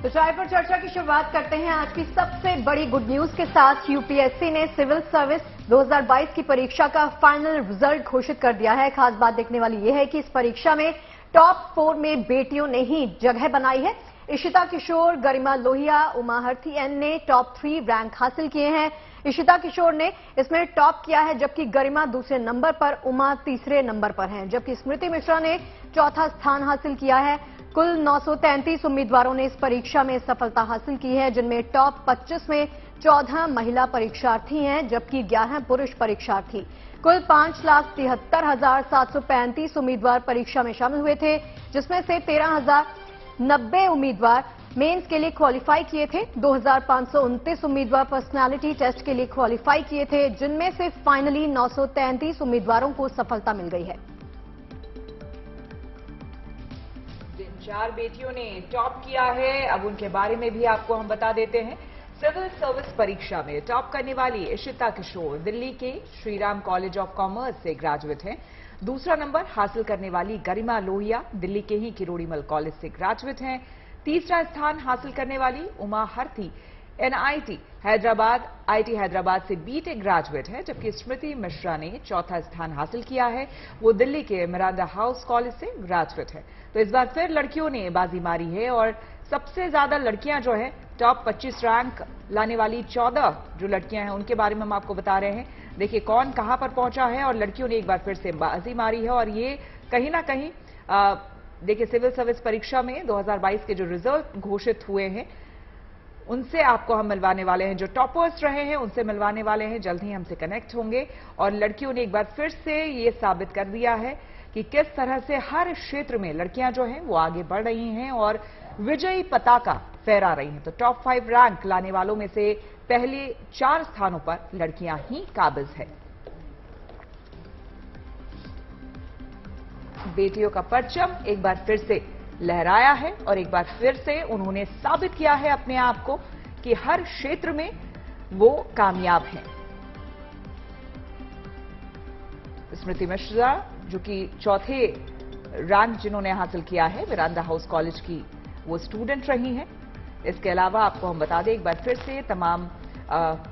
तो चाय पर चर्चा की शुरुआत करते हैं आज की सबसे बड़ी गुड न्यूज के साथ। यूपीएससी ने सिविल सर्विस 2022 की परीक्षा का फाइनल रिजल्ट घोषित कर दिया है। खास बात देखने वाली यह है कि इस परीक्षा में टॉप 4 में बेटियों ने ही जगह बनाई है। इशिता किशोर, गरिमा लोहिया, उमा हरथी ने टॉप 3 रैंक हासिल किए हैं। इशिता किशोर ने इसमें टॉप किया है, जबकि गरिमा दूसरे नंबर पर, उमा तीसरे नंबर पर हैं, जबकि स्मृति मिश्रा ने चौथा स्थान हासिल किया है। कुल 933 उम्मीदवारों ने इस परीक्षा में सफलता हासिल की है, जिनमें टॉप 25 में 14 महिला परीक्षार्थी हैं, जबकि 11 पुरुष परीक्षार्थी। कुल 5,73,735 उम्मीदवार परीक्षा में शामिल हुए थे, जिसमें से 13,090 उम्मीदवार मेंस के लिए क्वालिफाई किए थे। 2,529 उम्मीदवार पर्सनालिटी टेस्ट के लिए क्वालिफाई किए थे, जिनमें से फाइनली 933 उम्मीदवारों को सफलता मिल गई है। जिन 4 बेटियों ने टॉप किया है, अब उनके बारे में भी आपको हम बता देते हैं। सिविल सर्विस परीक्षा में टॉप करने वाली इशिता किशोर दिल्ली के श्रीराम कॉलेज ऑफ कॉमर्स से ग्रेजुएट हैं। दूसरा नंबर हासिल करने वाली गरिमा लोहिया दिल्ली के ही किरोड़ीमल कॉलेज से ग्रेजुएट हैं। तीसरा स्थान हासिल करने वाली उमा हरथी एनआईटी हैदराबाद, आईटी हैदराबाद से बीटेक ग्रेजुएट है, जबकि स्मृति मिश्रा ने चौथा स्थान हासिल किया है। वो दिल्ली के मिरांडा हाउस कॉलेज से ग्रेजुएट है। तो इस बार फिर लड़कियों ने बाजी मारी है और सबसे ज्यादा लड़कियां जो है टॉप 25 रैंक लाने वाली 14 जो लड़कियां हैं, उनके बारे में हम आपको बता रहे हैं। देखिए कौन कहां पर पहुंचा है और लड़कियों ने एक बार फिर से बाजी मारी है। और ये कहीं ना कहीं देखिए सिविल सर्विस परीक्षा में 2022 के जो रिजल्ट घोषित हुए हैं, उनसे आपको हम मिलवाने वाले हैं। जो टॉपर्स रहे हैं उनसे मिलवाने वाले हैं, जल्द ही हमसे कनेक्ट होंगे। और लड़कियों ने एक बार फिर से ये साबित कर दिया है कि किस तरह से हर क्षेत्र में लड़कियां जो हैं वो आगे बढ़ रही हैं और विजयी पताका फहरा रही हैं। तो टॉप 5 रैंक लाने वालों में से पहले 4 स्थानों पर लड़कियां ही काबिज है। बेटियों का परचम एक बार फिर से लहराया है और एक बार फिर से उन्होंने साबित किया है अपने आप को कि हर क्षेत्र में वो कामयाब हैं। स्मृति मिश्रा जो कि चौथे रैंक जिन्होंने हासिल किया है, मिरांडा हाउस कॉलेज की वो स्टूडेंट रही हैं। इसके अलावा आपको हम बता दें एक बार फिर से तमाम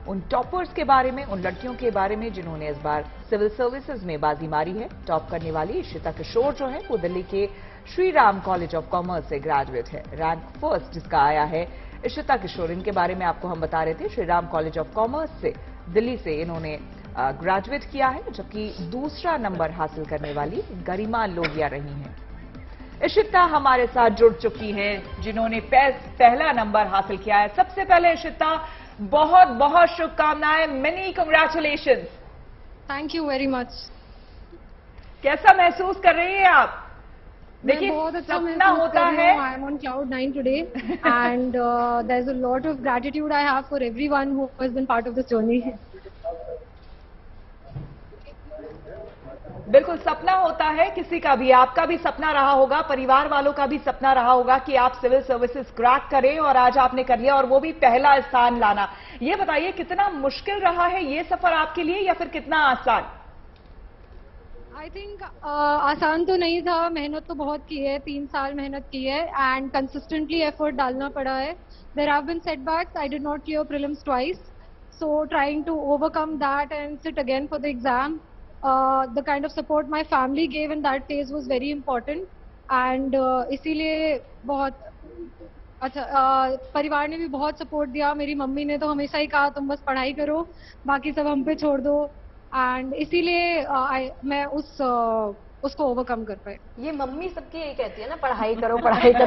उन टॉपर्स के बारे में, उन लड़कियों के बारे में जिन्होंने इस बार सिविल सर्विसेज में बाजी मारी है। टॉप करने वाली इशिता किशोर जो है वो दिल्ली के श्रीराम कॉलेज ऑफ कॉमर्स से ग्रेजुएट है। रैंक फर्स्ट जिसका आया है इशिता किशोर, इनके बारे में आपको हम बता रहे थे। श्रीराम कॉलेज ऑफ कॉमर्स से दिल्ली से इन्होंने ग्रेजुएट किया है, जबकि दूसरा नंबर हासिल करने वाली गरिमा लोहिया रही हैं। इशिता हमारे साथ जुड़ चुकी हैं, जिन्होंने पहला नंबर हासिल किया है। सबसे पहले इशिता बहुत बहुत शुभकामनाएं, many congratulations. Thank you very much. कैसा महसूस कर रही हैं आप? देखिए बहुत अच्छा सपना होता है। I am on cloud 9 today and there is a lot of gratitude I have for everyone who has been part of this journey. बिल्कुल सपना होता है किसी का भी, आपका भी सपना रहा होगा, परिवार वालों का भी सपना रहा होगा कि आप सिविल सर्विसेज क्रैक करें, और आज आपने कर लिया और वो भी पहला स्थान लाना। ये बताइए कितना मुश्किल रहा है ये सफर आपके लिए या फिर कितना आसान? आई थिंक आसान तो नहीं था, मेहनत तो बहुत की है, 3 साल मेहनत की है एंड कंसिस्टेंटली एफर्ट डालना पड़ा है। There have been setbacks, I did not clear prelims twice, so trying to overcome that and sit again for the exam. The kind of support my family gave in that phase was very important and इसीलिए बहुत अच्छा परिवार ने भी बहुत support दिया। मेरी mummy ने तो हमेशा ही कहा तुम बस पढ़ाई करो, बाकी सब हम पे छोड़ दो, एंड इसीलिए मैं उसको ओवरकम कर पाए। ये मम्मी सबकी यही कहती है ना, पढ़ाई करो,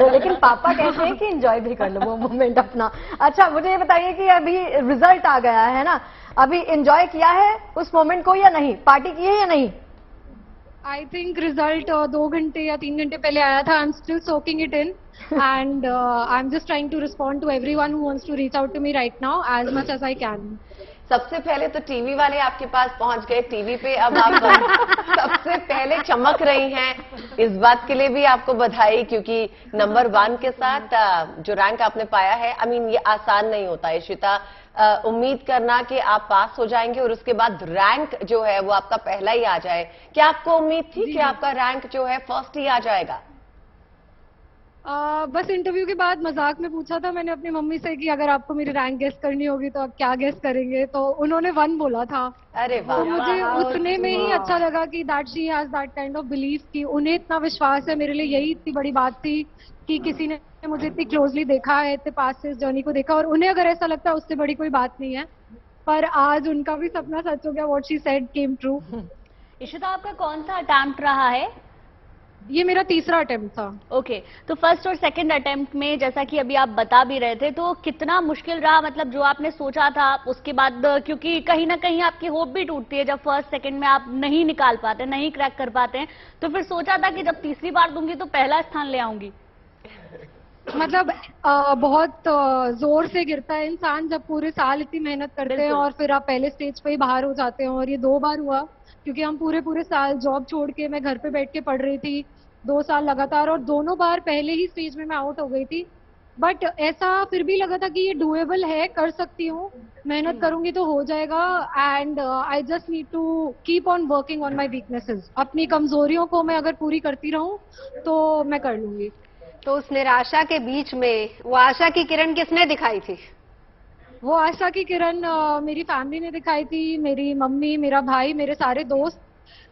लेकिन पापा कहते हैं कि एंजॉय भी कर लो वो मोमेंट अपना। अच्छा मुझे ये बताइए कि अभी रिजल्ट आ गया है ना, अभी एंजॉय किया है उस मोमेंट को या नहीं, पार्टी की है या नहीं? आई थिंक रिजल्ट 2 घंटे या 3 घंटे पहले आया था। I am still soaking it in and I am just trying to respond to everyone who wants to reach out to me right now as much as I can. सबसे पहले तो TV वाले आपके पास पहुंच गए, टीवी पे अब आप सबसे पहले चमक रही हैं। इस बात के लिए भी आपको बधाई, क्योंकि नंबर 1 के साथ जो रैंक आपने पाया है, आई मीन ये आसान नहीं होता है इशिता। उम्मीद करना कि आप पास हो जाएंगे और उसके बाद रैंक जो है वो आपका पहला ही आ जाए। क्या आपको उम्मीद थी कि आपका रैंक जो है फर्स्ट ही आ जाएगा? बस इंटरव्यू के बाद मजाक में पूछा था मैंने अपनी मम्मी से कि अगर आपको मेरी रैंक गेस करनी होगी तो आप क्या गेस करेंगे, तो उन्होंने 1 बोला था। अरे तो वाह। मुझे उतने में ही अच्छा लगा कि that she has that kind of belief कि उन्हें इतना विश्वास है मेरे लिए, यही इतनी बड़ी बात थी कि किसी ने मुझे इतनी क्लोजली देखा है, इतने पास से इस जर्नी को देखा, और उन्हें अगर ऐसा लगता है उससे बड़ी कोई बात नहीं है। पर आज उनका भी सपना सच हो गया, what she said came true. Ishita, आपका कौन सा अटेम्प्ट रहा है? ये मेरा तीसरा अटेम्प्ट था। ओके, तो फर्स्ट और सेकंड अटेम्प्ट में जैसा कि अभी आप बता भी रहे थे, तो कितना मुश्किल रहा, मतलब जो आपने सोचा था उसके बाद, क्योंकि कहीं ना कहीं आपकी होप भी टूटती है जब फर्स्ट सेकंड में आप नहीं निकाल पाते, नहीं क्रैक कर पाते हैं, तो फिर सोचा था कि जब तीसरी बार दूंगी तो पहला स्थान ले आऊंगी? मतलब बहुत जोर से गिरता है इंसान जब पूरे साल इतनी मेहनत करते हैं और फिर आप पहले स्टेज पे ही बाहर हो जाते हैं, और ये 2 बार हुआ क्योंकि हम पूरे साल जॉब छोड़ के मैं घर पे बैठ के पढ़ रही थी 2 साल लगातार, और दोनों बार पहले ही स्टेज में मैं आउट हो गई थी। बट ऐसा फिर भी लगा था कि ये डुएबल है, कर सकती हूँ, मेहनत करूंगी तो हो जाएगा। And I just need to keep on working on my weaknesses. अपनी कमजोरियों को मैं अगर पूरी करती रहूं तो मैं कर लूंगी। तो उस निराशा के बीच में वो आशा की किरण किसने दिखाई थी? वो आशा की किरण मेरी फैमिली ने दिखाई थी, मेरी मम्मी, मेरा भाई, मेरे सारे दोस्त।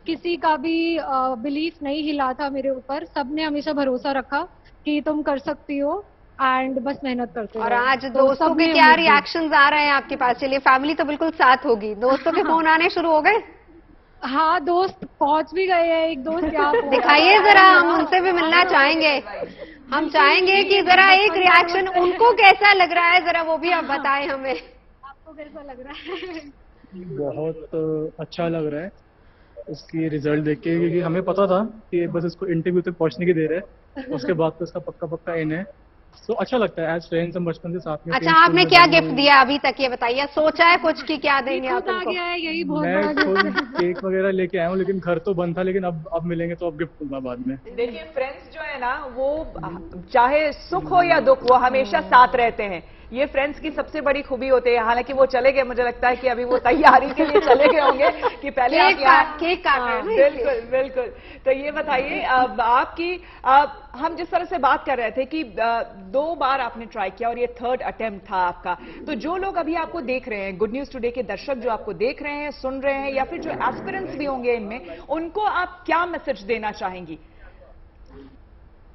किसी का भी बिलीफ नहीं हिला था मेरे ऊपर, सबने हमेशा भरोसा रखा कि तुम कर सकती हो एंड बस मेहनत करते और रहो। आज तो दोस्तों सबने के क्या उम्मीद दी। रिएक्शंस आ रहे हैं आपके पास? चलिए, फैमिली तो बिल्कुल साथ होगी, दोस्तों के फोन आने शुरू हो गए? हाँ, दोस्त पहुंच भी गए हैं, एक दोस्त यहाँ पहुंचा। दिखाइए जरा, हम उनसे भी मिलना चाहेंगे। हम चाहेंगे कि जरा एक रिएक्शन उनको कैसा लग रहा है, जरा वो भी आप बताएं हमें। आपको कैसा लग रहा है? बहुत अच्छा लग रहा है उसकी रिजल्ट देख के, क्योंकि हमें पता था कि बस इसको इंटरव्यू तक पहुंचने की देर है, उसके बाद तो इसका पक्का पक्का इन है। तो अच्छा लगता है, एज फ्रेंड्स हम बचपन से साथ में। अच्छा, आपने क्या गिफ्ट दिया अभी तक, ये बताइए? सोचा है कुछ कि क्या देंगे आप खुद आ उनको? गया है, यही बहुत मैं बड़ा खुद गिफ्ट है। केक वगैरह लेके आया हूँ, लेकिन घर तो बंद था, लेकिन अब मिलेंगे तो अब गिफ्ट दूंगा बाद में। देखिए, फ्रेंड्स जो है ना, वो चाहे सुख हो या दुख, वो हमेशा साथ रहते हैं। ये फ्रेंड्स की सबसे बड़ी खूबी होती है। हालांकि वो चले गए, मुझे लगता है कि अभी वो तैयारी के लिए चले गए होंगे कि पहले आप यहाँ केक काट रहे हैं ना, बिल्कुल बिल्कुल। तो ये बताइए, अब आपकी हम जिस तरह से बात कर रहे थे कि 2 बार आपने ट्राई किया और ये 3rd अटेम्प्ट था आपका, तो जो लोग अभी आपको देख रहे हैं, गुड न्यूज टुडे के दर्शक जो आपको देख रहे हैं, सुन रहे हैं, या फिर जो एस्पिरेंट्स भी होंगे इनमें, उनको आप क्या मैसेज देना चाहेंगी?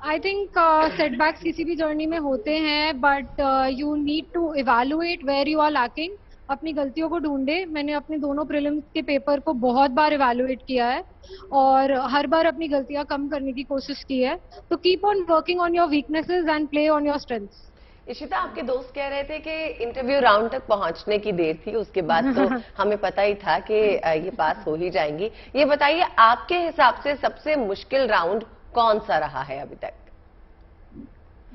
आई थिंक सेटबैक्स किसी भी जर्नी में होते हैं, but you need to evaluate where you are lacking. अपनी गलतियों को ढूंढे। मैंने अपने दोनों प्रीलिम्स के पेपर को बहुत बार इवैल्यूएट किया है और हर बार अपनी गलतियां कम करने की कोशिश की है। तो keep on working on your weaknesses and play on your strengths. Ishita, आपके दोस्त कह रहे थे कि इंटरव्यू राउंड तक पहुंचने की देर थी, उसके बाद तो हमें पता ही था कि ये पास हो ही जाएंगी। ये बताइए, आपके हिसाब से सबसे मुश्किल राउंड कौन सा रहा है अभी तक?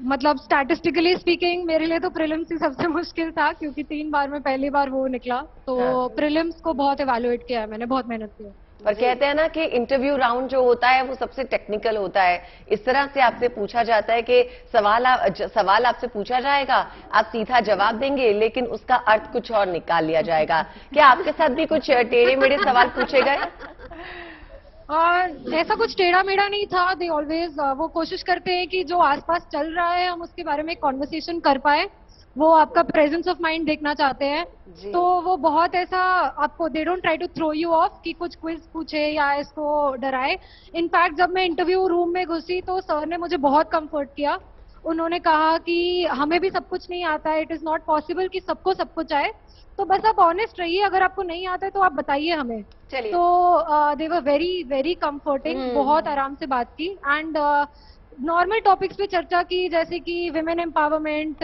मतलब स्टैटिस्टिकली स्पीकिंग मेरे लिए तो प्रीलिम्स ही सबसे मुश्किल था, क्योंकि 3 बार में पहली बार वो निकला। तो प्रीलिम्स को बहुत इवैल्यूएट किया है मैंने, बहुत मेहनत की है। पर कहते हैं ना कि इंटरव्यू राउंड जो होता है वो सबसे टेक्निकल होता है। इस तरह से आपसे पूछा जाता है कि सवाल आपसे पूछा जाएगा, आप सीधा जवाब देंगे, लेकिन उसका अर्थ कुछ और निकाल लिया जाएगा। क्या आपके साथ भी कुछ टेढ़े मेढ़े सवाल पूछे गए? और ऐसा कुछ टेढ़ा मेढ़ा नहीं था। दे ऑलवेज वो कोशिश करते हैं कि जो आसपास चल रहा है हम उसके बारे में कॉन्वर्सेशन कर पाए। वो आपका प्रेजेंस ऑफ माइंड देखना चाहते हैं। तो वो बहुत ऐसा आपको, they don't try to throw you off कि कुछ क्विज पूछे या इसको डराए। इनफैक्ट जब मैं इंटरव्यू रूम में घुसी तो सर ने मुझे बहुत कंफर्ट किया। उन्होंने कहा कि हमें भी सब कुछ नहीं आता है, इट इज नॉट पॉसिबल कि सबको सब कुछ आए, तो बस आप ऑनेस्ट रहिए, अगर आपको नहीं आता है तो आप बताइए हमें। चलिए। तो दे वर वेरी वेरी कंफर्टिंग, बहुत आराम से बात की एंड नॉर्मल टॉपिक्स पे चर्चा की, जैसे कि विमेन एम्पावरमेंट,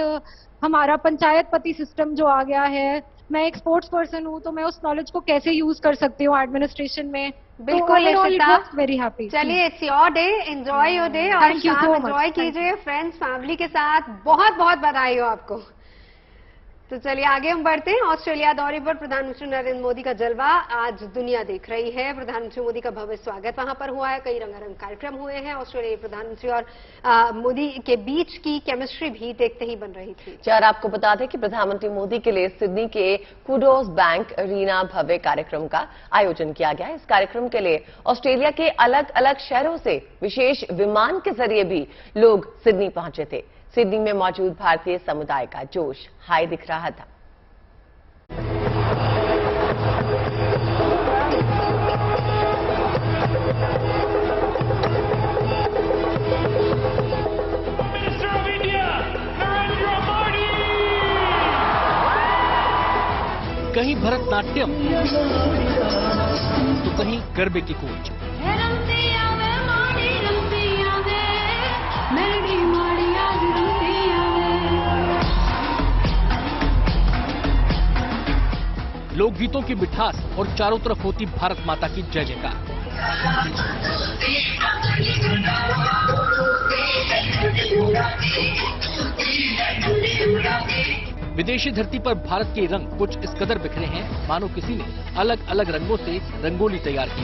हमारा पंचायत पति सिस्टम जो आ गया है, मैं एक स्पोर्ट्स पर्सन हूँ तो मैं उस नॉलेज को कैसे यूज कर सकती हूँ एडमिनिस्ट्रेशन में। बिल्कुल इशिता, वेरी हैप्पी। चलिए, it's your day, enjoy your day और शाम एंजॉय कीजिए फ्रेंड्स फैमिली के साथ। बहुत बहुत बधाई हो आपको। तो चलिए आगे हम बढ़ते हैं। ऑस्ट्रेलिया दौरे पर प्रधानमंत्री नरेंद्र मोदी का जलवा आज दुनिया देख रही है। प्रधानमंत्री मोदी का भव्य स्वागत वहां पर हुआ है, कई रंगारंग कार्यक्रम हुए हैं। ऑस्ट्रेलियाई प्रधानमंत्री और मोदी के बीच की केमिस्ट्री भी देखते ही बन रही थी। और आपको बता दें कि प्रधानमंत्री मोदी के लिए सिडनी के कुडोज बैंक अरीना भव्य कार्यक्रम का आयोजन किया गया। इस कार्यक्रम के लिए ऑस्ट्रेलिया के अलग अलग शहरों से विशेष विमान के जरिए भी लोग सिडनी पहुंचे थे। सिडनी में मौजूद भारतीय समुदाय का जोश हाई दिख रहा था। कहीं भरतनाट्यम तो कहीं गरबे की कूच। लोकगीतों की मिठास और चारों तरफ होती भारत माता की जय जयकार। विदेशी धरती पर भारत के रंग कुछ इस कदर बिखरे हैं मानो किसी ने अलग अलग रंगों से रंगोली तैयार की।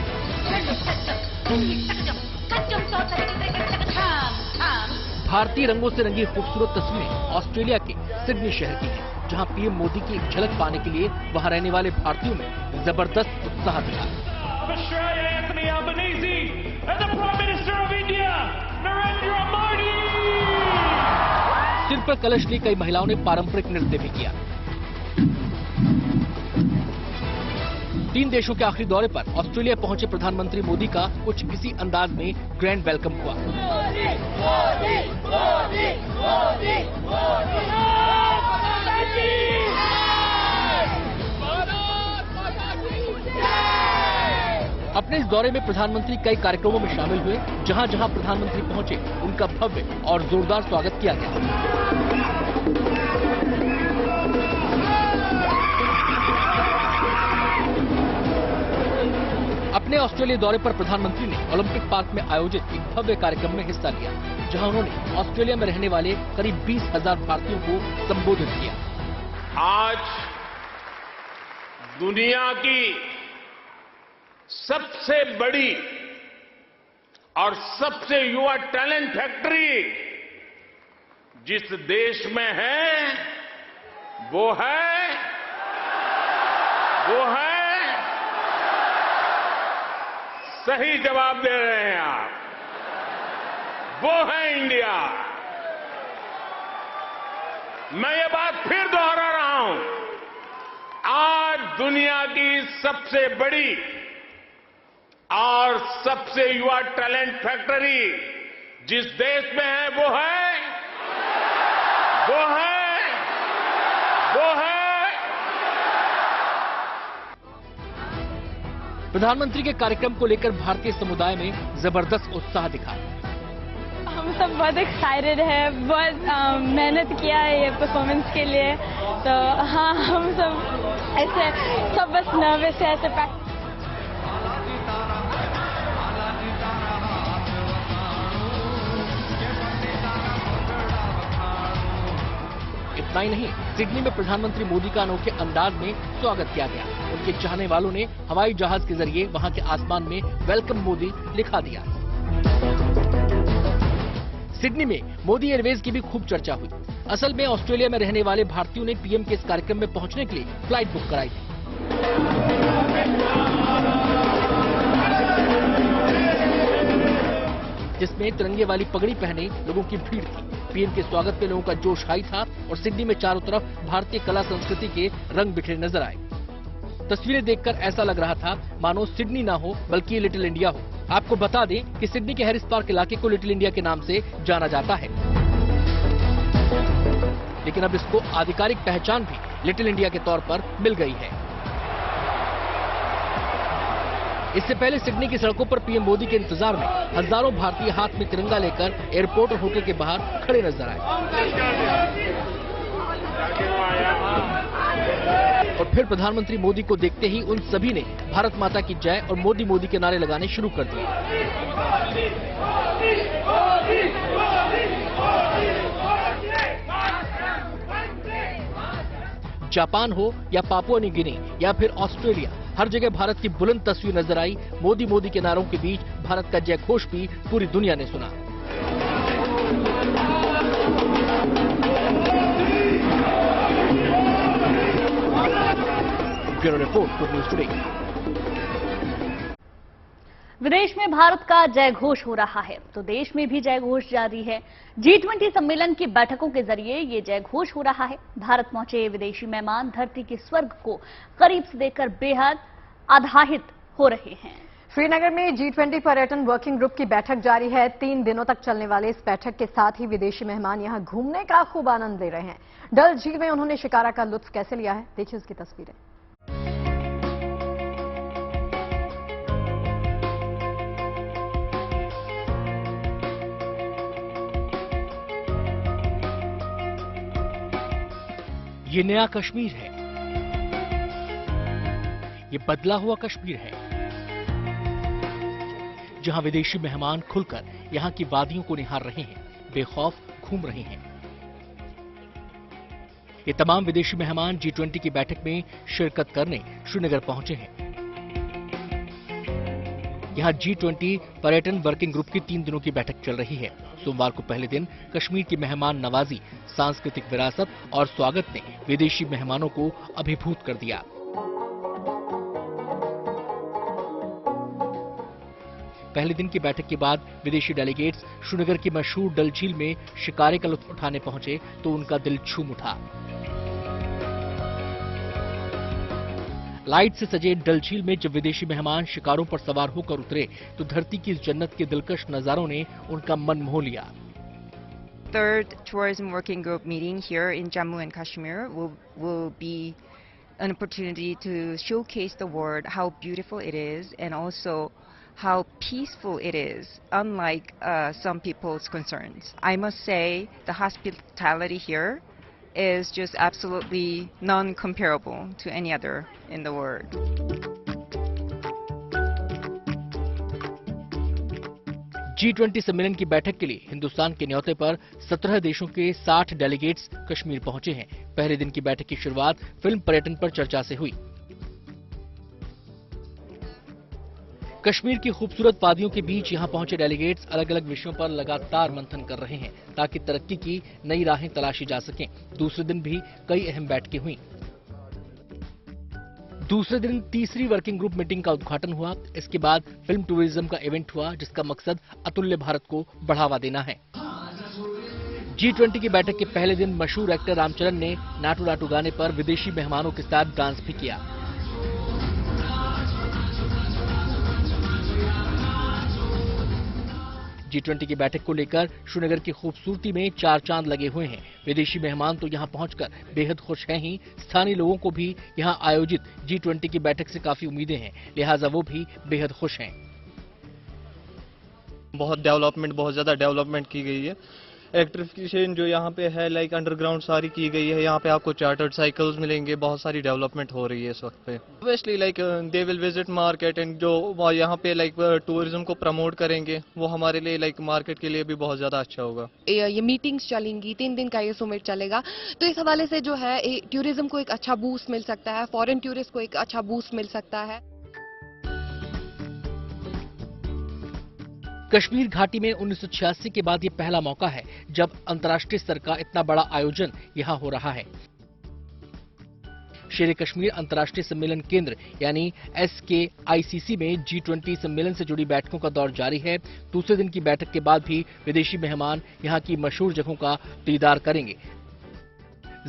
भारतीय रंगों से रंगी खूबसूरत तस्वीरें ऑस्ट्रेलिया के सिडनी शहर की हैं, जहां पीएम मोदी की झलक पाने के लिए वहां रहने वाले भारतीयों में जबरदस्त उत्साह दिखा। सिर पर कलश ली कई महिलाओं ने पारंपरिक नृत्य भी किया। 3 देशों के आखिरी दौरे पर ऑस्ट्रेलिया पहुंचे प्रधानमंत्री मोदी का कुछ इसी अंदाज में ग्रैंड वेलकम हुआ। अपने इस दौरे में प्रधानमंत्री कई कार्यक्रमों में शामिल हुए। जहां जहां प्रधानमंत्री पहुंचे उनका भव्य और जोरदार स्वागत किया गया। अपने ऑस्ट्रेलिया दौरे पर प्रधानमंत्री ने ओलंपिक पार्क में आयोजित एक भव्य कार्यक्रम में हिस्सा लिया, जहां उन्होंने ऑस्ट्रेलिया में रहने वाले करीब 20,000 भारतीयों को संबोधित किया। आज दुनिया की सबसे बड़ी और सबसे युवा टैलेंट फैक्ट्री जिस देश में है वो है सही जवाब दे रहे हैं आप, वो है इंडिया। मैं ये बात फिर दोहरा रहा हूं, आज दुनिया की सबसे बड़ी और सबसे युवा टैलेंट फैक्ट्री जिस देश में है वो है प्रधानमंत्री के कार्यक्रम को लेकर भारतीय समुदाय में जबरदस्त उत्साह दिखा। हम सब बहुत एक्साइटेड है, बहुत मेहनत किया है ये परफॉर्मेंस के लिए। तो हाँ, हम सब ऐसे सब बस नर्वस है ऐसे। इतना ही नहीं, सिडनी में प्रधानमंत्री मोदी का अनोखे अंदाज में स्वागत किया गया। उनके चाहने वालों ने हवाई जहाज के जरिए वहां के आसमान में वेलकम मोदी लिखा दिया। सिडनी में मोदी एयरवेज की भी खूब चर्चा हुई। असल में ऑस्ट्रेलिया में रहने वाले भारतीयों ने पीएम के इस कार्यक्रम में पहुंचने के लिए फ्लाइट बुक कराई थी। जिसमें तिरंगे वाली पगड़ी पहने लोगों की भीड़ थी। पीएम के स्वागत में लोगों का जोश हाई था और सिडनी में चारों तरफ भारतीय कला संस्कृति के रंग बिखरे नजर आए। तस्वीरें देखकर ऐसा लग रहा था मानो सिडनी ना हो बल्कि लिटिल इंडिया हो। आपको बता दें कि सिडनी के हैरिस पार्क इलाके को लिटिल इंडिया के नाम से जाना जाता है, लेकिन अब इसको आधिकारिक पहचान भी लिटिल इंडिया के तौर पर मिल गई है। इससे पहले सिडनी की सड़कों पर पीएम मोदी के इंतजार में हजारों भारतीय हाथ में तिरंगा लेकर एयरपोर्ट और होटल के बाहर खड़े नजर आए और फिर प्रधानमंत्री मोदी को देखते ही उन सभी ने भारत माता की जय और मोदी मोदी के नारे लगाने शुरू कर दिए। जापान हो या पापुआ न्यू गिनी या फिर ऑस्ट्रेलिया, हर जगह भारत की बुलंद तस्वीर नजर आई। मोदी के नारों के बीच भारत का जय घोष भी पूरी दुनिया ने सुना। Bureau report, good news today. विदेश में भारत का जय घोष हो रहा है तो देश में भी जय घोष जारी है। G20 सम्मेलन की बैठकों के जरिए ये जय घोष हो रहा है। भारत पहुंचे विदेशी मेहमान धरती के स्वर्ग को करीब से देखकर बेहद आह्लादित हो रहे हैं। श्रीनगर में G20 पर्यटन वर्किंग ग्रुप की बैठक जारी है। 3 दिनों तक चलने वाले इस बैठक के साथ ही विदेशी मेहमान यहां घूमने का खूब आनंद ले रहे हैं। डल झील में उन्होंने शिकारा का लुत्फ कैसे लिया है, देखिए उसकी तस्वीरें। ये नया कश्मीर है, ये बदला हुआ कश्मीर है, जहां विदेशी मेहमान खुलकर यहां की वादियों को निहार रहे हैं, बेखौफ घूम रहे हैं। ये तमाम विदेशी मेहमान G20 की बैठक में शिरकत करने श्रीनगर पहुंचे हैं। यहां G20 पर्यटन वर्किंग ग्रुप की 3 दिनों की बैठक चल रही है। सोमवार को पहले दिन कश्मीर की मेहमान नवाजी, सांस्कृतिक विरासत और स्वागत ने विदेशी मेहमानों को अभिभूत कर दिया। पहले दिन की बैठक के बाद विदेशी डेलीगेट्स श्रीनगर की मशहूर डल झील में शिकारे का लुत्फ उठाने पहुंचे तो उनका दिल झूम उठा। लाइट से सजे डल झील में जब विदेशी मेहमान शिकारों पर सवार होकर उतरे तो धरती की इस जन्नत के दिलकश नजारों ने उनका मन मोह लिया। Third tourism working group meeting here in Jammu and Kashmir will be an opportunity to showcase the world how beautiful it is and also how peaceful it is, unlike some people's concerns. I must say the hospitality here is just absolutely non-comparable to any other in the world. G20 सम्मेलन की बैठक के लिए हिंदुस्तान के न्योते पर 17 देशों के 60 delegates Kashmir पहुंचे हैं। पहले दिन की बैठक की शुरुआत फिल्म पर्यटन पर चर्चा से हुई। कश्मीर की खूबसूरत वादियों के बीच यहां पहुंचे डेलीगेट्स अलग अलग विषयों पर लगातार मंथन कर रहे हैं ताकि तरक्की की नई राहें तलाशी जा सकें। दूसरे दिन भी कई अहम बैठकें हुई। दूसरे दिन तीसरी वर्किंग ग्रुप मीटिंग का उद्घाटन हुआ। इसके बाद फिल्म टूरिज्म का इवेंट हुआ जिसका मकसद अतुल्य भारत को बढ़ावा देना है। G20 की बैठक के पहले दिन मशहूर एक्टर रामचरण ने नाटू नाटू गाने पर विदेशी मेहमानों के साथ डांस भी किया। G20 की बैठक को लेकर श्रीनगर की खूबसूरती में 4 चांद लगे हुए हैं। विदेशी मेहमान तो यहां पहुंचकर बेहद खुश हैं ही, स्थानीय लोगों को भी यहां आयोजित G20 की बैठक से काफी उम्मीदें हैं, लिहाजा वो भी बेहद खुश हैं। बहुत ज्यादा डेवलपमेंट की गई है। इलेक्ट्रिफिकेशन जो यहाँ पे है लाइक अंडरग्राउंड सारी की गई है। यहाँ पे आपको चार्टर्ड साइकिल्स मिलेंगे। बहुत सारी डेवलपमेंट हो रही है इस वक्त पे। Obviously like they will visit market and जो यहाँ पे लाइक टूरिज्म को प्रमोट करेंगे वो हमारे लिए लाइक मार्केट के लिए भी बहुत ज्यादा अच्छा होगा। ये मीटिंग्स चलेंगी, 3 दिन का ये समिट चलेगा, तो इस हवाले से जो है टूरिज्म को एक अच्छा बूस्ट मिल सकता है, फॉरेन टूरिस्ट को एक अच्छा बूस्ट मिल सकता है। कश्मीर घाटी में 1986 के बाद ये पहला मौका है जब अंतर्राष्ट्रीय स्तर का इतना बड़ा आयोजन यहां हो रहा है। शेर कश्मीर अंतर्राष्ट्रीय सम्मेलन केंद्र यानी SKICC में G20 सम्मेलन से जुड़ी बैठकों का दौर जारी है। दूसरे दिन की बैठक के बाद भी विदेशी मेहमान यहां की मशहूर जगहों का दीदार करेंगे।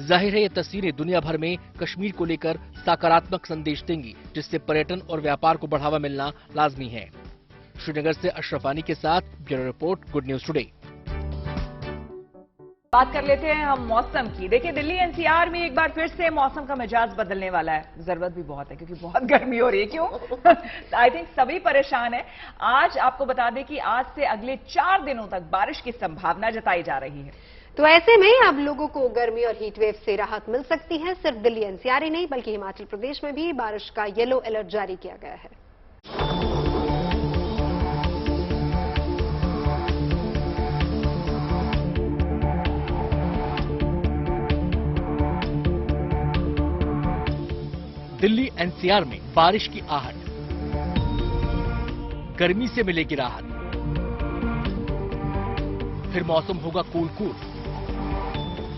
जाहिर है ये तस्वीरें दुनिया भर में कश्मीर को लेकर सकारात्मक संदेश देंगी, जिससे पर्यटन और व्यापार को बढ़ावा मिलना लाजमी है। श्रीनगर से अशरफ आनी के साथ bureau report, good news today. बात कर लेते हैं हम मौसम की। देखिए दिल्ली NCR में एक बार फिर से मौसम का मिजाज बदलने वाला है। जरूरत भी बहुत है क्योंकि बहुत गर्मी हो रही है। क्यों? आई थिंक सभी परेशान हैं। आज आपको बता दें कि आज से अगले 4 दिनों तक बारिश की संभावना जताई जा रही है। तो ऐसे में अब लोगों को गर्मी और हीट वेव से राहत मिल सकती है। सिर्फ दिल्ली NCR ही नहीं बल्कि हिमाचल प्रदेश में भी बारिश का येलो अलर्ट जारी किया गया है। दिल्ली एनसीआर में बारिश की आहट, गर्मी से मिलेगी राहत, फिर मौसम होगा कूल कूल।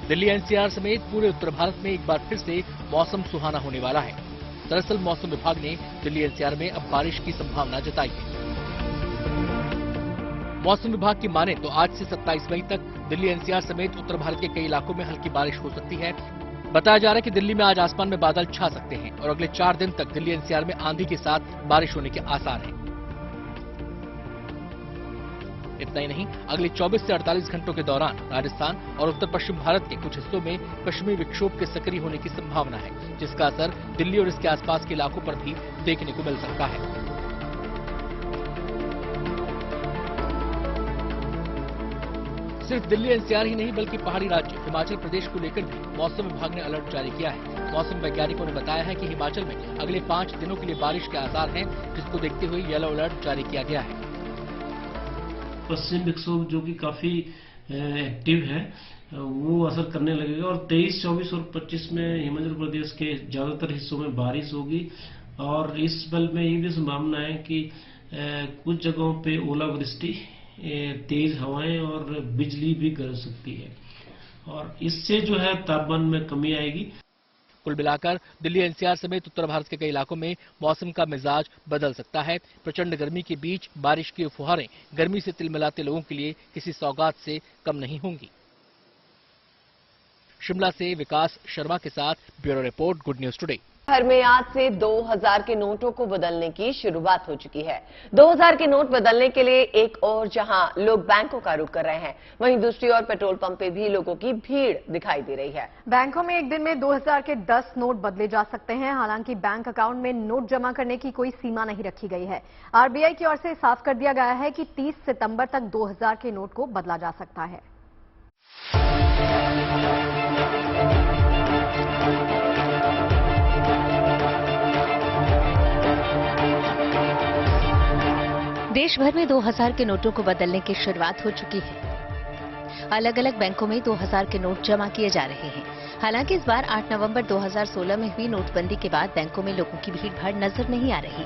दिल्ली एनसीआर समेत पूरे उत्तर भारत में एक बार फिर से मौसम सुहाना होने वाला है। दरअसल मौसम विभाग ने दिल्ली एनसीआर में अब बारिश की संभावना जताई है। मौसम विभाग की माने तो आज से 27 मई तक दिल्ली एनसीआर समेत उत्तर भारत के कई इलाकों में हल्की बारिश हो सकती है। बताया जा रहा है कि दिल्ली में आज आसमान में बादल छा सकते हैं और अगले 4 दिन तक दिल्ली एनसीआर में आंधी के साथ बारिश होने के आसार हैं। इतना ही नहीं, अगले 24 से 48 घंटों के दौरान राजस्थान और उत्तर पश्चिम भारत के कुछ हिस्सों में पश्चिमी विक्षोभ के सक्रिय होने की संभावना है, जिसका असर दिल्ली और इसके आसपास के इलाकों पर भी देखने को मिल सकता है। सिर्फ दिल्ली एनसीआर ही नहीं बल्कि पहाड़ी राज्य हिमाचल प्रदेश को लेकर भी मौसम विभाग ने अलर्ट जारी किया है। मौसम वैज्ञानिकों ने बताया है कि हिमाचल में अगले 5 दिनों के लिए बारिश के आसार हैं, जिसको देखते हुए येलो अलर्ट जारी किया गया है। पश्चिम विक्षोभ जो कि काफी एक्टिव है वो असर करने लगेगा और 23, 24 और 25 में हिमाचल प्रदेश के ज्यादातर हिस्सों में बारिश होगी और इस बल में ये भी संभावना है कि कुछ जगहों पे ओलावृष्टि, तेज हवाएं और बिजली भी गरज सकती है और इससे जो है तापमान में कमी आएगी। कुल मिलाकर दिल्ली एनसीआर समेत उत्तर भारत के कई इलाकों में मौसम का मिजाज बदल सकता है। प्रचंड गर्मी के बीच बारिश की फुहारें गर्मी से तिलमिलाते लोगों के लिए किसी सौगात से कम नहीं होंगी। शिमला से विकास शर्मा के साथ bureau report, good news today. भर में आज से 2000 के नोटों को बदलने की शुरुआत हो चुकी है। 2000 के नोट बदलने के लिए एक और जहां लोग बैंकों का रुख कर रहे हैं, वहीं दूसरी ओर पेट्रोल पंप पे भी लोगों की भीड़ दिखाई दे रही है। बैंकों में एक दिन में 2000 के 10 नोट बदले जा सकते हैं। हालांकि बैंक अकाउंट में नोट जमा करने की कोई सीमा नहीं रखी गई है। आरबीआई की ओर से साफ कर दिया गया है कि 30 सितंबर तक 2000 के नोट को बदला जा सकता है। देश भर में 2000 के नोटों को बदलने की शुरुआत हो चुकी है। अलग अलग बैंकों में 2000 के नोट जमा किए जा रहे हैं। हालांकि इस बार 8 नवंबर 2016 में हुई नोटबंदी के बाद बैंकों में लोगों की भीड़ भाड़ नजर नहीं आ रही।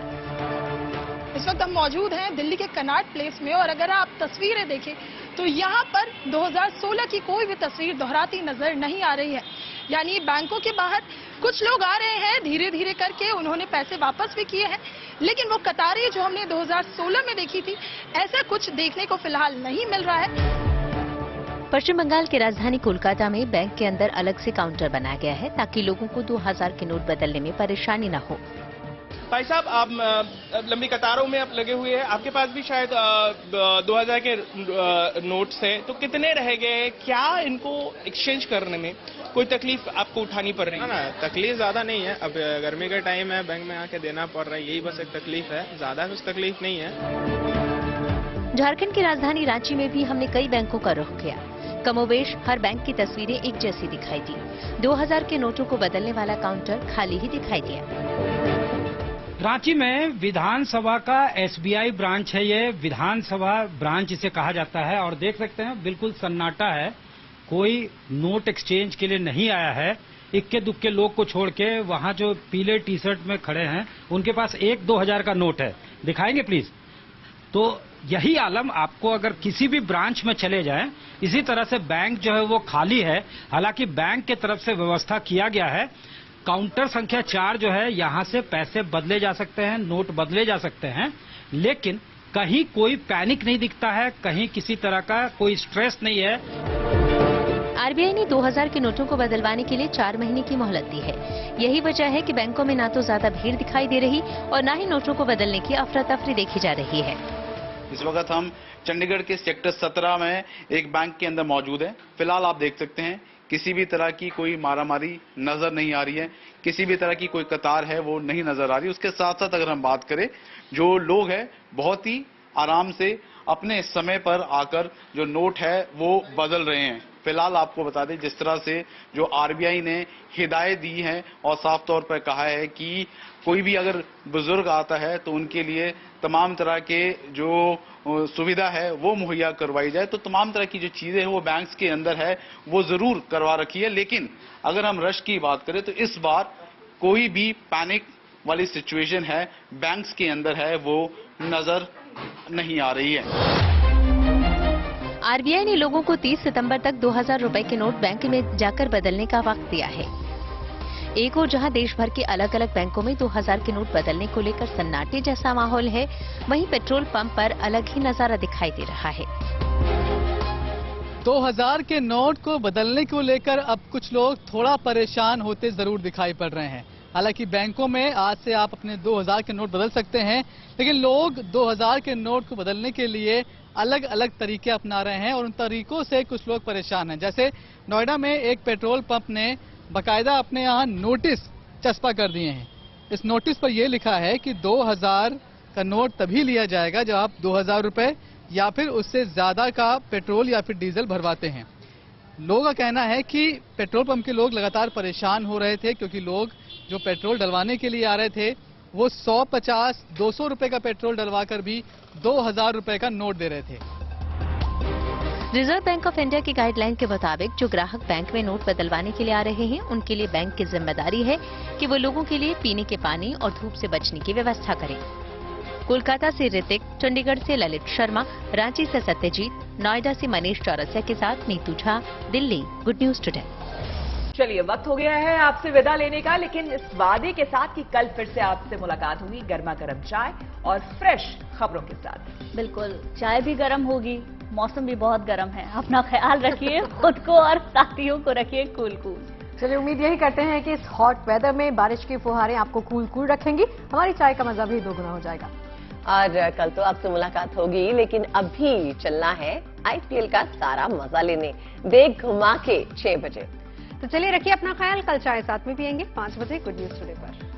इस वक्त हम मौजूद हैं दिल्ली के कनॉट प्लेस में और अगर आप तस्वीरें देखें तो यहाँ पर 2016 की कोई भी तस्वीर दोहराती नजर नहीं आ रही है। यानी बैंकों के बाहर कुछ लोग आ रहे हैं, धीरे धीरे करके उन्होंने पैसे वापस भी किए हैं, लेकिन वो कतारें जो हमने 2016 में देखी थी, ऐसा कुछ देखने को फिलहाल नहीं मिल रहा है। पश्चिम बंगाल की राजधानी कोलकाता में बैंक के अंदर अलग से काउंटर बनाया गया है ताकि लोगों को 2000 के नोट बदलने में परेशानी न हो। भाई साहब, आप लंबी कतारों में आप लगे हुए हैं, आपके पास भी शायद 2000 के नोट्स हैं, तो कितने रह गए? क्या इनको एक्सचेंज करने में कोई तकलीफ आपको उठानी पड़ रही है? ना, तकलीफ ज्यादा नहीं है। अब गर्मी का टाइम है, बैंक में आके देना पड़ रहा है, यही बस एक तकलीफ है, ज्यादा कुछ तकलीफ नहीं है। झारखंड की राजधानी रांची में भी हमने कई बैंकों का रुख किया। कमोबेश हर बैंक की तस्वीरें एक जैसी दिखाई दी। 2000 के नोटों को बदलने वाला काउंटर खाली ही दिखाई दिया। रांची में विधानसभा का एसबीआई ब्रांच है, ये विधानसभा ब्रांच इसे कहा जाता है और देख सकते हैं बिल्कुल सन्नाटा है, कोई नोट एक्सचेंज के लिए नहीं आया है। इक्के दुक्के लोग को छोड़ के वहां जो पीले टी शर्ट में खड़े हैं उनके पास 1-2000 का नोट है, दिखाएंगे प्लीज। तो यही आलम आपको अगर किसी भी ब्रांच में चले जाएं, इसी तरह से बैंक जो है वो खाली है। हालांकि बैंक की तरफ से व्यवस्था किया गया है, काउंटर संख्या 4 जो है यहाँ से पैसे बदले जा सकते हैं, नोट बदले जा सकते हैं, लेकिन कहीं कोई पैनिक नहीं दिखता है, कहीं किसी तरह का कोई स्ट्रेस नहीं है। आरबीआई ने 2000 के नोटों को बदलवाने के लिए 4 महीने की मोहलत दी है। यही वजह है कि बैंकों में ना तो ज्यादा भीड़ दिखाई दे रही और ना ही नोटों को बदलने की अफरा तफरी देखी जा रही है। इस वक्त हम चंडीगढ़ के सेक्टर 17 में एक बैंक के अंदर मौजूद है। फिलहाल आप देख सकते हैं किसी भी तरह की कोई मारामारी नजर नहीं आ रही है, किसी भी तरह की कोई कतार है वो नहीं नजर आ रही। उसके साथ साथ अगर हम बात करें, जो लोग हैं बहुत ही आराम से अपने समय पर आकर जो नोट है वो बदल रहे हैं। फिलहाल आपको बता दें, जिस तरह से जो आरबीआई ने हिदायत दी है और साफ तौर पर कहा है कि कोई भी अगर बुजुर्ग आता है तो उनके लिए तमाम तरह के जो सुविधा है वो मुहैया करवाई जाए, तो तमाम तरह की जो चीजें हैं वो बैंक्स के अंदर है वो जरूर करवा रखी है। लेकिन अगर हम रश की बात करें तो इस बार कोई भी पैनिक वाली सिचुएशन है बैंक्स के अंदर है वो नजर नहीं आ रही है। आरबीआई ने लोगों को 30 सितंबर तक 2000 रुपए के नोट बैंक में जाकर बदलने का वक्त दिया है। एक और जहां देश भर के अलग अलग बैंकों में 2000 के नोट बदलने को लेकर सन्नाटे जैसा माहौल है, वहीं पेट्रोल पंप पर अलग ही नजारा दिखाई दे रहा है। 2000 के नोट को बदलने को लेकर अब कुछ लोग थोड़ा परेशान होते जरूर दिखाई पड़ रहे हैं। हालांकि बैंकों में आज से आप अपने 2000 के नोट बदल सकते हैं, लेकिन लोग 2000 के नोट को बदलने के लिए अलग अलग तरीके अपना रहे हैं और उन तरीकों से कुछ लोग परेशान हैं। जैसे नोएडा में एक पेट्रोल पंप ने बाकायदा अपने यहाँ नोटिस चस्पा कर दिए हैं। इस नोटिस पर यह लिखा है कि 2000 का नोट तभी लिया जाएगा जब आप 2000 रुपए या फिर उससे ज्यादा का पेट्रोल या फिर डीजल भरवाते हैं। लोगों का कहना है कि पेट्रोल पंप के लोग लगातार परेशान हो रहे थे, क्योंकि लोग जो पेट्रोल डलवाने के लिए आ रहे थे वो 150, 200 रुपए का पेट्रोल डलवाकर भी 2000 रुपए का नोट दे रहे थे। रिजर्व बैंक ऑफ इंडिया की गाइडलाइन के मुताबिक जो ग्राहक बैंक में नोट बदलवाने के लिए आ रहे हैं, उनके लिए बैंक की जिम्मेदारी है कि वो लोगों के लिए पीने के पानी और धूप से बचने की व्यवस्था करें। कोलकाता से ऋतिक, चंडीगढ़ से ललित शर्मा, रांची से सत्यजीत, नोएडा से मनीष चौरसिया के साथ Neetu Jha, Delhi, good news today. चलिए, वक्त हो गया है आपसे विदा लेने का, लेकिन इस वादे के साथ कि कल फिर से आपसे मुलाकात होगी गर्मा गर्म चाय और फ्रेश खबरों के साथ। बिल्कुल, चाय भी गर्म होगी, मौसम भी बहुत गर्म है। अपना ख्याल रखिए, खुद को और साथियों को रखिए कूल कूल। चलिए, उम्मीद यही करते हैं कि इस हॉट वेदर में बारिश की फुहारें आपको कूल कूल रखेंगी। हमारी चाय का मजा भी दोगुना हो जाएगा। और कल तो आपसे मुलाकात होगी, लेकिन अभी चलना है आईपीएल का सारा मजा लेने। देख घुमा के 6 बजे। तो चलिए, रखिए अपना ख्याल। कल चाय साथ में पियेंगे 5 बजे गुड न्यूज टुडे पर।